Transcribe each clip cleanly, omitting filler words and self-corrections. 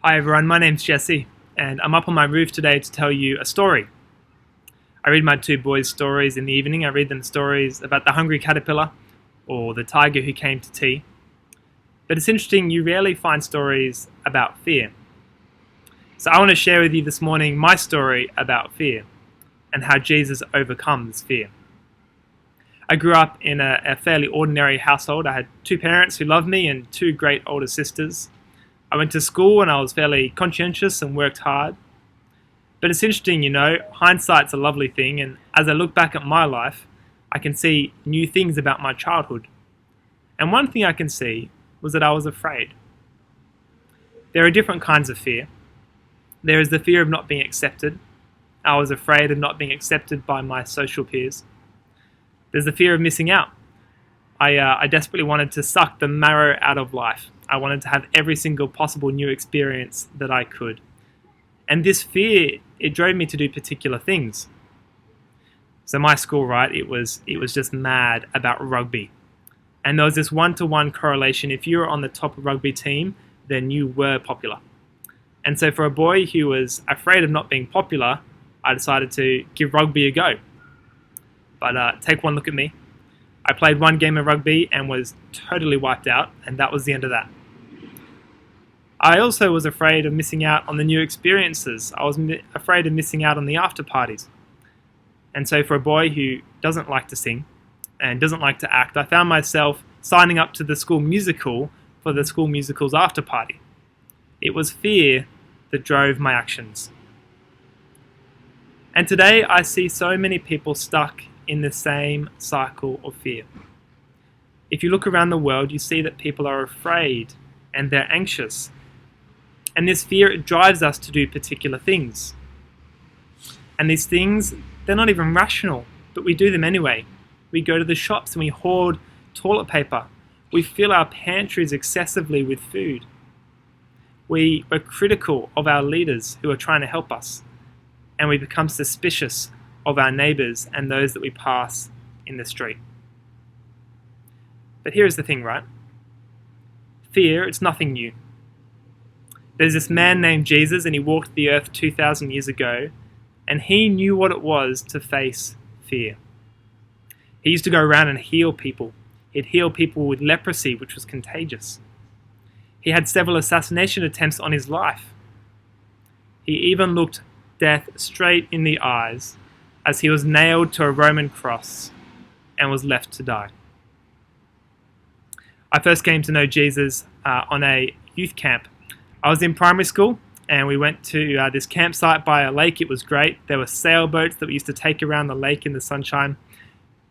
Hi everyone, my name's Jesse, and I'm up on my roof today to tell you a story. I read my two boys' stories in the evening. I read them stories about the hungry caterpillar or the tiger who came to tea. But it's interesting, you rarely find stories about fear. So I want to share with you this morning my story about fear and how Jesus overcomes fear. I grew up in a fairly ordinary household. I had two parents who loved me and two great older sisters. I went to school and I was fairly conscientious and worked hard. But it's interesting, hindsight's a lovely thing, and as I look back at my life, I can see new things about my childhood. And one thing I can see was that I was afraid. There are different kinds of fear. There is the fear of not being accepted. I was afraid of not being accepted by my social peers. There's the fear of missing out. I desperately wanted to suck the marrow out of life. I wanted to have every single possible new experience that I could. And this fear, it drove me to do particular things. So my school, right, it was just mad about rugby. And there was this one-to-one correlation. If you were on the top rugby team, then you were popular. And so for a boy who was afraid of not being popular, I decided to give rugby a go. But take one look at me. I played one game of rugby and was totally wiped out, and that was the end of that. I also was afraid of missing out on the new experiences. I was afraid of missing out on the after parties. And so for a boy who doesn't like to sing and doesn't like to act, I found myself signing up to the school musical for the school musical's after party. It was fear that drove my actions. And today I see so many people stuck in the same cycle of fear. If you look around the world, you see that people are afraid and they're anxious. And this fear, it drives us to do particular things. And these things, they're not even rational, but we do them anyway. We go to the shops and we hoard toilet paper. We fill our pantries excessively with food. We are critical of our leaders who are trying to help us. And we become suspicious of our neighbors and those that we pass in the street. But here's the thing, right? Fear, it's nothing new. There's this man named Jesus, and he walked the earth 2,000 years ago, and he knew what it was to face fear. He used to go around and heal people. He'd heal people with leprosy, which was contagious. He had several assassination attempts on his life. He even looked death straight in the eyes as he was nailed to a Roman cross and was left to die. I first came to know Jesus on a youth camp. I was in primary school and we went to this campsite by a lake. It was great. There were sailboats that we used to take around the lake in the sunshine.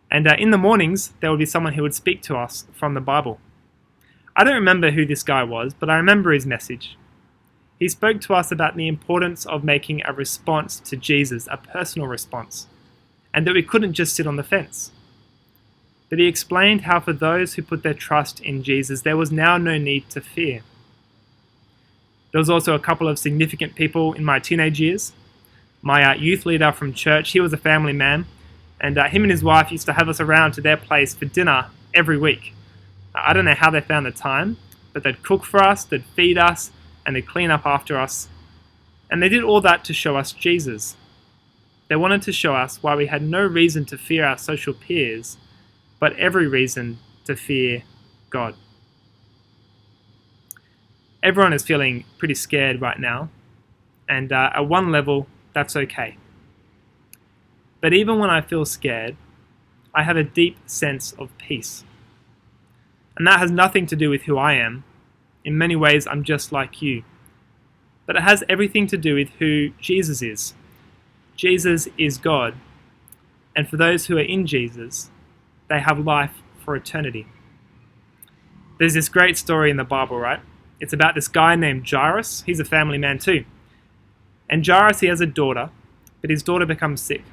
And in the mornings, there would be someone who would speak to us from the Bible. I don't remember who this guy was, but I remember his message. He spoke to us about the importance of making a response to Jesus, a personal response, and that we couldn't just sit on the fence. But he explained how for those who put their trust in Jesus, there was now no need to fear. There was also a couple of significant people in my teenage years. My youth leader from church, he was a family man, and him and his wife used to have us around to their place for dinner every week. I don't know how they found the time, but they'd cook for us, they'd feed us, and they'd clean up after us. And they did all that to show us Jesus. They wanted to show us why we had no reason to fear our social peers, but every reason to fear God. Everyone is feeling pretty scared right now, and at one level, that's okay. But even when I feel scared, I have a deep sense of peace. And that has nothing to do with who I am. In many ways, I'm just like you. But it has everything to do with who Jesus is. Jesus is God. And for those who are in Jesus, they have life for eternity. There's this great story in the Bible, right? It's about this guy named Jairus. He's a family man too. And Jairus, he has a daughter, but his daughter becomes sick.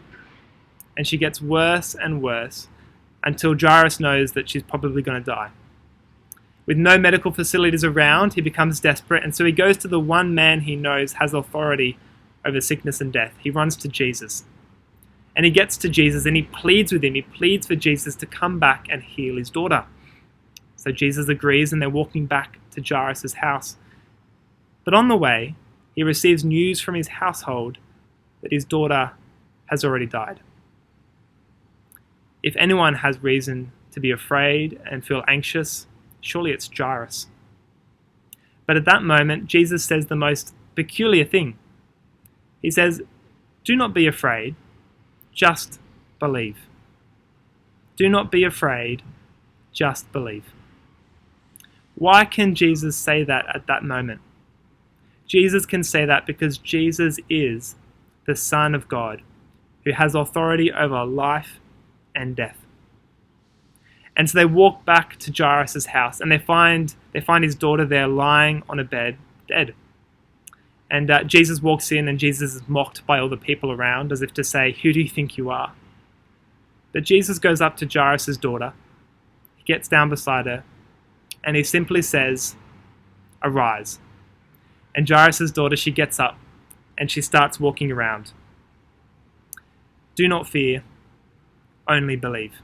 And she gets worse and worse until Jairus knows that she's probably going to die. With no medical facilities around, he becomes desperate, and so he goes to the one man he knows has authority over sickness and death. He runs to Jesus. And he gets to Jesus and he pleads with him. He pleads for Jesus to come back and heal his daughter. So Jesus agrees and they're walking back to Jairus' house. But on the way, he receives news from his household that his daughter has already died. If anyone has reason to be afraid and feel anxious, surely it's Jairus. But at that moment, Jesus says the most peculiar thing. He says, "Do not be afraid, just believe." Do not be afraid, just believe. Why can Jesus say that at that moment? Jesus can say that because Jesus is the Son of God, who has authority over life and death. And so they walk back to Jairus' house, and they find his daughter there lying on a bed, dead. And Jesus walks in, and Jesus is mocked by all the people around, as if to say, "Who do you think you are?" But Jesus goes up to Jairus' daughter, he gets down beside her, and he simply says, "Arise." And Jairus' daughter, she gets up, and she starts walking around. Do not fear, only believe.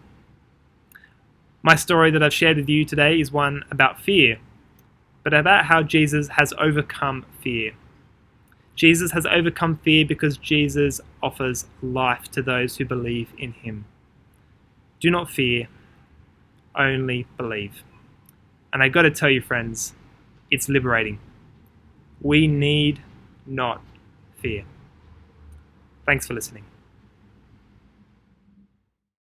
My story that I've shared with you today is one about fear, but about how Jesus has overcome fear. Jesus has overcome fear because Jesus offers life to those who believe in him. Do not fear, only believe. And I got to tell you, friends, it's liberating. We need not fear. Thanks for listening.